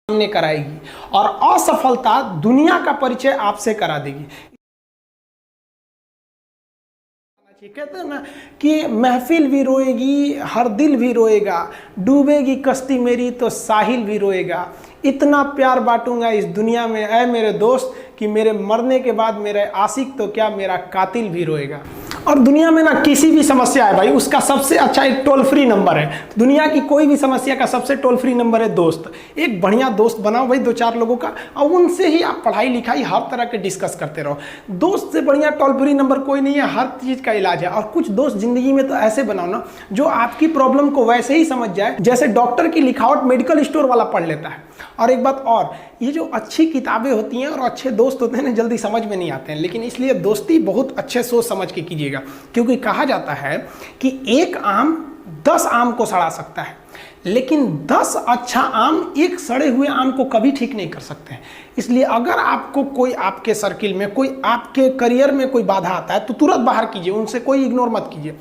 सामने कराएगी और असफलता दुनिया का परिचय आपसे करा देगी। कहते हैं ना कि महफिल भी रोएगी, हर दिल भी रोएगा, डूबेगी कश्ती मेरी तो साहिल भी रोएगा। इतना प्यार बांटूंगा इस दुनिया में ऐ मेरे दोस्त कि मेरे मरने के बाद मेरे आशिक तो क्या मेरा कातिल भी रोएगा। और दुनिया में ना किसी भी समस्या है भाई, उसका सबसे अच्छा एक टोल फ्री नंबर है। दुनिया की कोई भी समस्या का सबसे टोल फ्री नंबर है दोस्त। एक बढ़िया दोस्त बनाओ भाई, 2-4 लोगों का, और उनसे ही आप पढ़ाई लिखाई हर तरह के डिस्कस करते रहो। दोस्त से बढ़िया टोल फ्री नंबर कोई नहीं है, हर चीज़ का इलाज है। और कुछ दोस्त जिंदगी में तो ऐसे बनाओ ना जो आपकी प्रॉब्लम को वैसे ही समझ जाए जैसे डॉक्टर की लिखावट मेडिकल स्टोर वाला पढ़ लेता है। और एक बात और, ये जो अच्छी किताबें होती हैं और अच्छे दोस्त होते हैं ना, जल्दी समझ में नहीं आते हैं, लेकिन इसलिए दोस्ती बहुत अच्छे सोच समझ के कीजिएगा। क्योंकि कहा जाता है कि एक आम 10 आम को सड़ा सकता है, लेकिन 10 अच्छा आम एक सड़े हुए आम को कभी ठीक नहीं कर सकते हैं। इसलिए अगर आपको कोई आपके सर्किल में, कोई आपके करियर में कोई बाधा आता है तो तुरंत बाहर कीजिए, उनसे कोई इग्नोर मत कीजिए।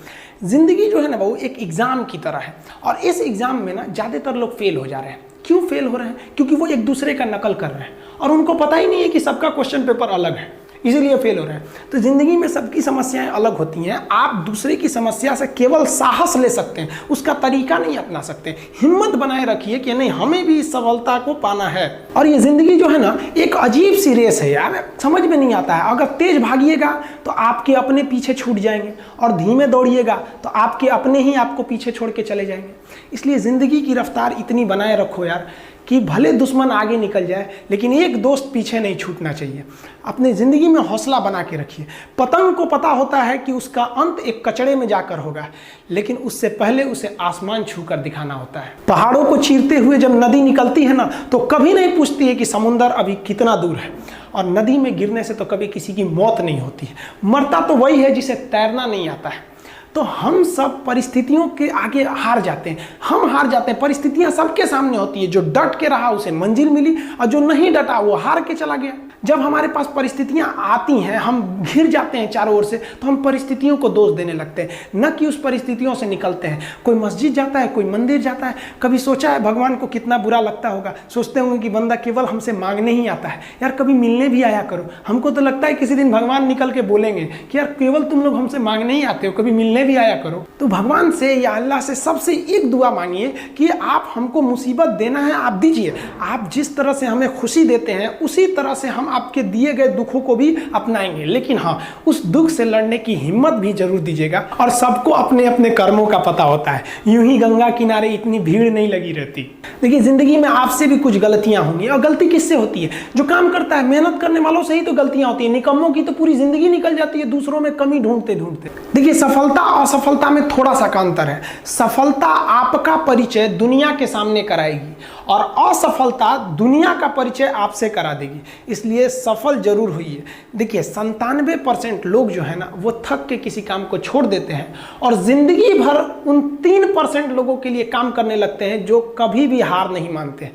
जिंदगी जो है ना वो एक एग्जाम की तरह है, और इस एग्जाम में ना ज़्यादातर लोग फेल हो जा रहे हैं। क्यों फेल हो रहे हैं? क्योंकि वो एक दूसरे का नकल कर रहे हैं और उनको पता ही नहीं है कि सबका क्वेश्चन पेपर अलग है, इसीलिए फेल हो रहे हैं। तो जिंदगी में सबकी समस्याएं अलग होती हैं। आप दूसरे की समस्या से केवल साहस ले सकते हैं, उसका तरीका नहीं अपना सकते। हिम्मत बनाए रखिए कि नहीं, हमें भी इस सफलता को पाना है। और ये जिंदगी जो है ना एक अजीब सी रेस है यार, समझ में नहीं आता है। अगर तेज भागिएगा तो आपके अपने पीछे छूट जाएंगे, और धीमे दौड़िएगा तो आपके अपने ही आपको पीछे छोड़ के चले जाएंगे। इसलिए जिंदगी की रफ्तार इतनी बनाए रखो यार कि भले दुश्मन आगे निकल जाए लेकिन एक दोस्त पीछे नहीं छूटना चाहिए। अपने ज़िंदगी में हौसला बना के रखिए। पतंग को पता होता है कि उसका अंत एक कचड़े में जाकर होगा, लेकिन उससे पहले उसे आसमान छूकर दिखाना होता है। पहाड़ों को चीरते हुए जब नदी निकलती है ना तो कभी नहीं पूछती है कि समुंदर अभी कितना दूर है, और नदी में गिरने से तो कभी किसी की मौत नहीं होती है। मरता तो वही है जिसे तैरना नहीं आता है। तो हम सब परिस्थितियों के आगे हार जाते हैं, हम हार जाते हैं। परिस्थितियां सबके सामने होती है, जो डट के रहा उसे मंजिल मिली, और जो नहीं डटा वो हार के चला गया। जब हमारे पास परिस्थितियां आती हैं, हम घिर जाते हैं चारों ओर से, तो हम परिस्थितियों को दोष देने लगते हैं, न कि उस परिस्थितियों से निकलते हैं। कोई मस्जिद जाता है, कोई मंदिर जाता है, कभी सोचा है भगवान को कितना बुरा लगता होगा? सोचते होंगे कि बंदा केवल हमसे मांगने ही आता है, यार कभी मिलने भी आया करो। हमको तो लगता है किसी दिन भगवान निकल के बोलेंगे कि यार केवल तुम लोग हमसे मांगने ही आते हो, कभी मिलने भी आया करो। तो भगवान से या अल्लाह से सबसे एक दुआ मांगिए कि आप हमको मुसीबत देना है, आप दीजिए। आप जिस तरह से हमें खुशी देते हैं उसी तरह से हम आपके दिए गए दुखों को भी अपनाएंगे, लेकिन हाँ, उस दुख से लड़ने की हिम्मत भी जरूर दीजिएगा। और सबको अपने अपने कर्मों का पता होता है, यूं ही गंगा किनारे इतनी भीड़ नहीं लगी रहती। देखिए जिंदगी में आपसे भी कुछ गलतियां होंगी, और गलती किससे होती है? जो काम करता है, मेहनत करने वालों से ही तो गलतियां होती है। निकम्मों की तो पूरी जिंदगी निकल जाती है दूसरों में कमी ढूंढते ढूंढते। देखिए सफलता और असफलता में थोड़ा सा का अंतर है। सफलता आपका परिचय दुनिया के सामने कराएगी, और असफलता दुनिया का परिचय आपसे करा देगी। इसलिए सफल जरूर होइए। देखिए 97% लोग जो है ना वो थक के किसी काम को छोड़ देते हैं, और जिंदगी भर उन 3% लोगों के लिए काम करने लगते हैं जो कभी भी हार नहीं मानते।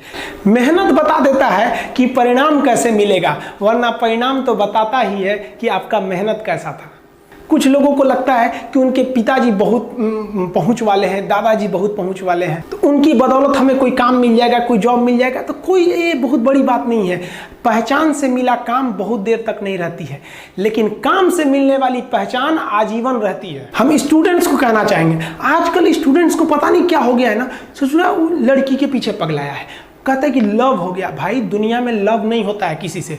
मेहनत बता देता है कि परिणाम कैसे मिलेगा, वरना परिणाम तो बताता ही है कि आपका मेहनत कैसा था। कुछ लोगों को लगता है कि उनके पिताजी बहुत पहुंच वाले हैं, दादाजी बहुत पहुंच वाले हैं, तो उनकी बदौलत हमें कोई काम मिल जाएगा, कोई जॉब मिल जाएगा। तो कोई ये बहुत बड़ी बात नहीं है। पहचान से मिला काम बहुत देर तक नहीं रहती है, लेकिन काम से मिलने वाली पहचान आजीवन रहती है। हम स्टूडेंट्स को कहना चाहेंगे, आजकल स्टूडेंट्स को पता नहीं क्या हो गया है ना, सोचना वो लड़की के पीछे पगलाया है, कहता है कि लव हो गया। भाई दुनिया में लव नहीं होता है किसी से,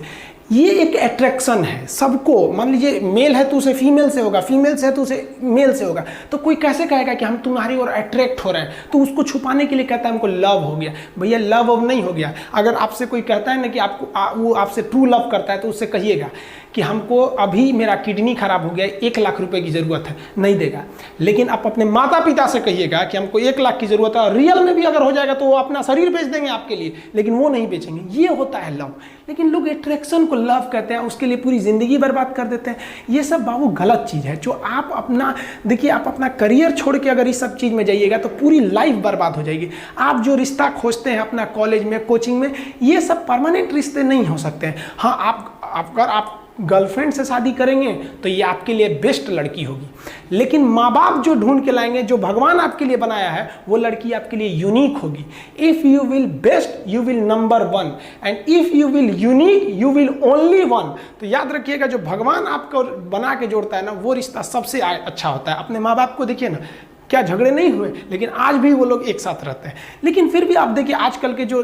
ये एक अट्रैक्शन है सबको। मान लीजिए मेल है तो उसे फीमेल से होगा, फीमेल से है तो उसे मेल से होगा। तो कोई कैसे कहेगा कि हम तुम्हारी ओर अट्रैक्ट हो रहे हैं? तो उसको छुपाने के लिए कहता है हमको लव हो गया। भैया लव अब नहीं हो गया। अगर आपसे कोई कहता है ना कि आपको वो आपसे ट्रू लव करता है, तो उससे कहिएगा कि हमको अभी मेरा किडनी खराब हो गया, 1 लाख रुपए की ज़रूरत है, नहीं देगा। लेकिन आप अपने माता पिता से कहिएगा कि हमको 1 लाख की ज़रूरत है, और रियल में भी अगर हो जाएगा तो वो अपना शरीर बेच देंगे आपके लिए, लेकिन वो नहीं बेचेंगे। ये होता है लव। लेकिन लोग अट्रैक्शन को लव कहते हैं, उसके लिए पूरी ज़िंदगी बर्बाद कर देते हैं। ये सब बाबू गलत चीज़ है। जो आप अपना देखिए, आप अपना करियर छोड़ के अगर इस सब चीज़ में जाइएगा तो पूरी लाइफ बर्बाद हो जाएगी। आप जो रिश्ता खोजते हैं अपना कॉलेज में, कोचिंग में, ये सब परमानेंट रिश्ते नहीं हो सकते हैं। हाँ, अगर आप गर्लफ्रेंड से शादी करेंगे तो ये आपके लिए बेस्ट लड़की होगी, लेकिन माँ बाप जो ढूंढ के लाएंगे, जो भगवान आपके लिए बनाया है, वो लड़की आपके लिए यूनिक होगी। If you will best you will number 1 and if you will unique you will only 1। तो याद रखिएगा, जो भगवान आपको बना के जोड़ता है ना, वो रिश्ता सबसे अच्छा होता है। अपने माँ बाप को देखिए ना, क्या झगड़े नहीं हुए, लेकिन आज भी वो लोग एक साथ रहते हैं। लेकिन फिर भी आप देखिए आजकल के जो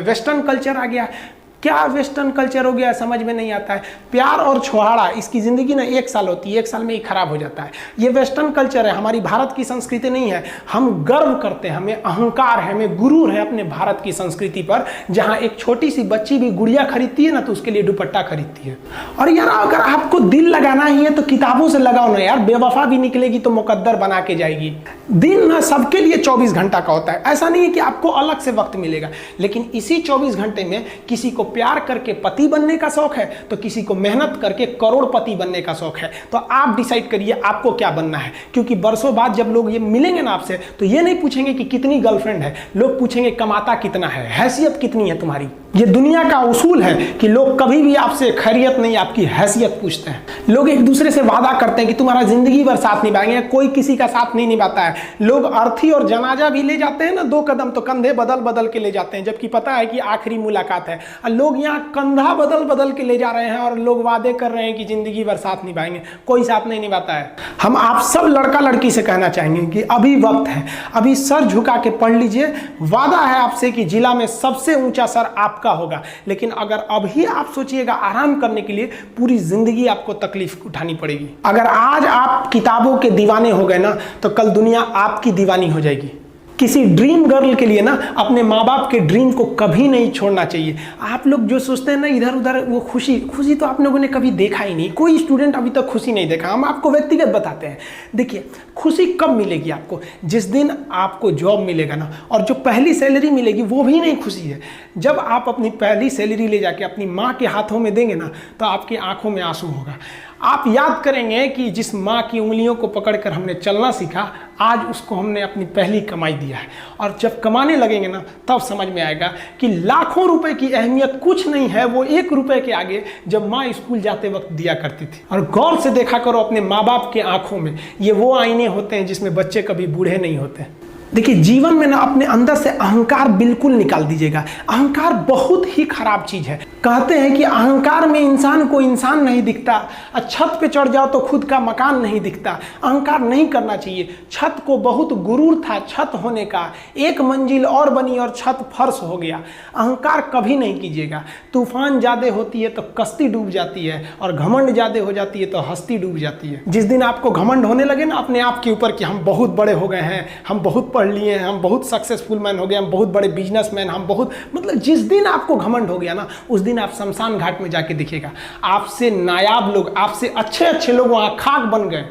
वेस्टर्न कल्चर आ गया है, क्या वेस्टर्न कल्चर हो गया है, समझ में नहीं आता है। प्यार और छुहाड़ा, इसकी ज़िंदगी ना 1 साल होती है, 1 साल में ही खराब हो जाता है। ये वेस्टर्न कल्चर है, हमारी भारत की संस्कृति नहीं है। हम गर्व करते हैं, हमें अहंकार है, हमें गुरूर है अपने भारत की संस्कृति पर, जहाँ एक छोटी सी बच्ची भी गुड़िया खरीदती है ना तो उसके लिए दुपट्टा खरीदती है। और यार अगर आपको दिल लगाना ही है तो किताबों से लगाओ ना यार, बेवफा भी निकलेगी तो मुकद्दर बना के जाएगी। दिन ना सबके लिए 24 घंटा का होता है, ऐसा नहीं है कि आपको अलग से वक्त मिलेगा, लेकिन इसी 24 घंटे में किसी को प्यार करके पति बनने का शौक है तो किसी को मेहनत करके करोड़पति बनने का शौक है। तो आप डिसाइड करिए आपको क्या बनना है, क्योंकि बरसों बाद जब लोग ये मिलेंगे ना आपसे तो ये नहीं पूछेंगे कि कितनी गर्लफ्रेंड है, लोग पूछेंगे कमाता कितना है, हैसियत कितनी है तुम्हारी। ये दुनिया का उसूल है कि लोग कभी भी आपसे खैरियत नहीं, आपकी हैसियत पूछते हैं। लोग एक दूसरे से वादा करते हैं कि तुम्हारा जिंदगी भर साथ निभाएंगे, कोई किसी का साथ नहीं निभाता है। लोग अर्थी और जनाजा भी ले जाते हैं ना 2 कदम, तो कंधे बदल बदल के ले जाते हैं, जबकि पता है कि आखिरी मुलाकात है। और लोग यहाँ कंधा बदल बदल के ले जा रहे हैं और लोग वादे कर रहे हैं कि जिंदगी भर साथ निभाएंगे, कोई साथ नहीं निभाता है। हम आप सब लड़का लड़की से कहना चाहेंगे कि अभी वक्त है, अभी सर झुका के पढ़ लीजिए। वादा है आपसे कि जिला में सबसे ऊंचा सर आपका होगा, लेकिन अगर अभी आप सोचिएगा आराम करने के लिए, पूरी जिंदगी आपको तकलीफ उठानी पड़ेगी। अगर आज आप किताबों के दीवाने हो गए ना तो कल दुनिया आपकी दीवानी हो जाएगी। किसी ड्रीम गर्ल के लिए ना अपने माँ बाप के ड्रीम को कभी नहीं छोड़ना चाहिए। आप लोग जो सोचते हैं ना इधर उधर, वो खुशी तो आप लोगों ने कभी देखा ही नहीं। कोई स्टूडेंट अभी तक खुशी नहीं देखा। हम आपको व्यक्तिगत बताते हैं। देखिए खुशी कब मिलेगी आपको, जिस दिन आपको जॉब मिलेगा ना, और जो पहली सैलरी मिलेगी वो भी नहीं खुशी है। जब आप अपनी पहली सैलरी ले जाके अपनी माँ के हाथों में देंगे ना तो आपकी आंखों में आंसू होगा। आप याद करेंगे कि जिस माँ की उंगलियों को पकड़कर हमने चलना सीखा, आज उसको हमने अपनी पहली कमाई दिया है। और जब कमाने लगेंगे ना तब समझ में आएगा कि लाखों रुपए की अहमियत कुछ नहीं है, वो 1 रुपए के आगे जब माँ स्कूल जाते वक्त दिया करती थी। और गौर से देखा करो अपने माँ बाप के आंखों में, ये वो आईने होते हैं जिसमें बच्चे कभी बूढ़े नहीं होते। देखिए जीवन में ना अपने अंदर से अहंकार बिल्कुल निकाल दीजिएगा। अहंकार बहुत ही खराब चीज है। कहते हैं कि अहंकार में इंसान को इंसान नहीं दिखता, छत पे चढ़ जाओ तो खुद का मकान नहीं दिखता। अहंकार नहीं करना चाहिए। छत को बहुत गुरूर था छत होने का, 1 मंजिल और बनी और छत फर्श हो गया। अहंकार कभी नहीं कीजिएगा। तूफान ज्यादा होती है तो कश्ती डूब जाती है, और घमंड ज्यादा हो जाती है तो हस्ती डूब जाती है। जिस दिन आपको घमंड होने लगे ना अपने आप के ऊपर कि हम बहुत बड़े हो गए हैं, हम बहुत पढ़ लिए हैं, हम बहुत सक्सेसफुल मैन हो गए, हम बहुत बड़े बिजनेसमैन, हम बहुत, मतलब जिस दिन आपको घमंड हो गया ना उस दिन आप शमशान घाट में जाके दिखेगा आपसे नायाब लोग, आपसे अच्छे लोग वहां खाक बन गए।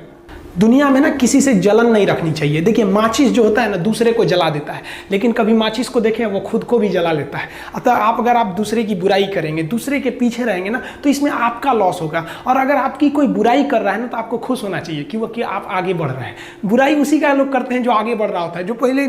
दुनिया में ना किसी से जलन नहीं रखनी चाहिए। देखिए माचिस जो होता है ना दूसरे को जला देता है, लेकिन कभी माचिस को देखें वो खुद को भी जला लेता है। अतः अगर आप दूसरे की बुराई करेंगे, दूसरे के पीछे रहेंगे ना तो इसमें आपका लॉस होगा। और अगर आपकी कोई बुराई कर रहा है ना तो आपको खुश होना चाहिए कि आप आगे बढ़ रहे हैं। बुराई उसी का लोग करते हैं जो आगे बढ़ रहा होता है, जो पहले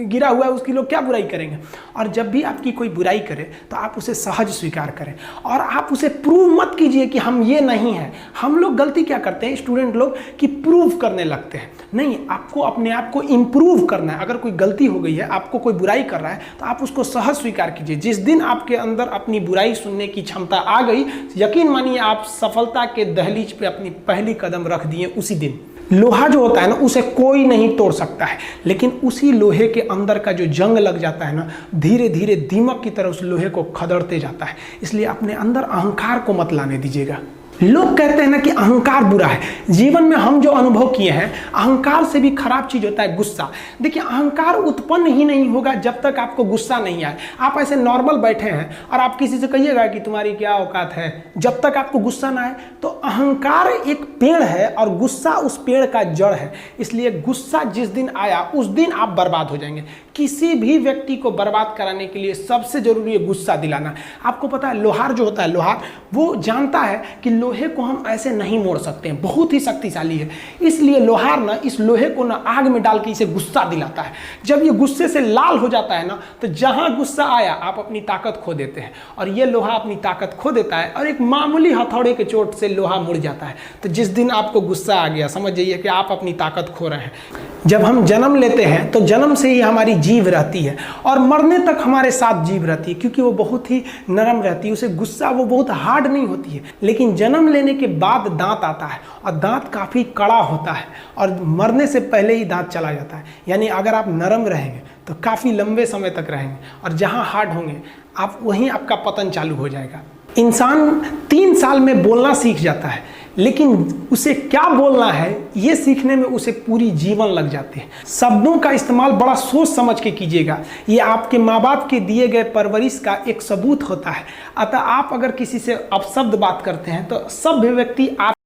गिरा हुआ है उसकी लोग क्या बुराई करेंगे। और जब भी आपकी कोई बुराई करे तो आप उसे सहज स्वीकार करें, और आप उसे प्रूव मत कीजिए कि हम ये नहीं हैं। हम लोग गलती क्या करते हैं स्टूडेंट लोग कि प्रूव करने लगते हैं। नहीं, आपको अपने आप को इंप्रूव करना है। अगर कोई गलती हो गई है, आपको कोई बुराई कर रहा है तो आप उसको सहज स्वीकार कीजिए। जिस दिन आपके अंदर अपनी बुराई सुनने की क्षमता आ गई, यकीन मानिए आप सफलता के दहलीज पे अपनी पहली कदम रख दिए उसी दिन। लोहा जो होता है ना उसे कोई नहीं तोड़ सकता है, लेकिन उसी लोहे के अंदर का जो जंग लग जाता है ना, धीरे धीरे दीमक की तरह उस लोहे को खदड़ते जाता है। इसलिए अपने अंदर अहंकार को मत लाने दीजिएगा। लोग कहते हैं ना कि अहंकार बुरा है। जीवन में हम जो अनुभव किए हैं, अहंकार से भी खराब चीज होता है गुस्सा। देखिए अहंकार उत्पन्न ही नहीं होगा जब तक आपको गुस्सा नहीं आए। आप ऐसे नॉर्मल बैठे हैं और आप किसी से कहिएगा कि तुम्हारी क्या औकात है, जब तक आपको गुस्सा ना आए। तो अहंकार एक पेड़ है और गुस्सा उस पेड़ का जड़ है। इसलिए गुस्सा जिस दिन आया उस दिन आप बर्बाद हो जाएंगे। किसी भी व्यक्ति को बर्बाद कराने के लिए सबसे जरूरी है गुस्सा दिलाना। आपको पता है लोहार जो होता है, लोहार वो जानता है कि लोहे को हम ऐसे नहीं मोड़ सकते हैं, बहुत ही शक्तिशाली है, इसलिए लोहार ना इस लोहे को ना आग में डाल के इसे गुस्सा दिलाता है। जब ये गुस्से से लाल हो जाता है ना, तो जहां गुस्सा आया आप अपनी ताकत खो देते हैं, और ये लोहा अपनी ताकत खो देता है और एक मामूली हथौड़े के चोट से लोहा मुड़ जाता है। तो जिस दिन आपको गुस्सा आ गया, समझ जाइए कि आप अपनी ताकत खो रहे हैं। जब हम जन्म लेते हैं तो जन्म से ही हमारी जीभ रहती है और मरने तक हमारे साथ जीभ रहती है, क्योंकि वो बहुत ही नरम रहती है, उसे गुस्सा वो बहुत हार्ड नहीं होती है। लेकिन जन्म लेने के बाद दांत आता है और दांत काफ़ी कड़ा होता है और मरने से पहले ही दांत चला जाता है। यानी अगर आप नरम रहेंगे तो काफ़ी लंबे समय तक रहेंगे, और जहाँ हार्ड होंगे आप वहीं आपका पतन चालू हो जाएगा। इंसान 3 साल में बोलना सीख जाता है, लेकिन उसे क्या बोलना है ये सीखने में उसे पूरी जीवन लग जाते हैं। शब्दों का इस्तेमाल बड़ा सोच समझ के कीजिएगा, ये आपके माँ बाप के दिए गए परवरिश का एक सबूत होता है। अतः आप अगर किसी से अपशब्द बात करते हैं तो सभ्य व्यक्ति आप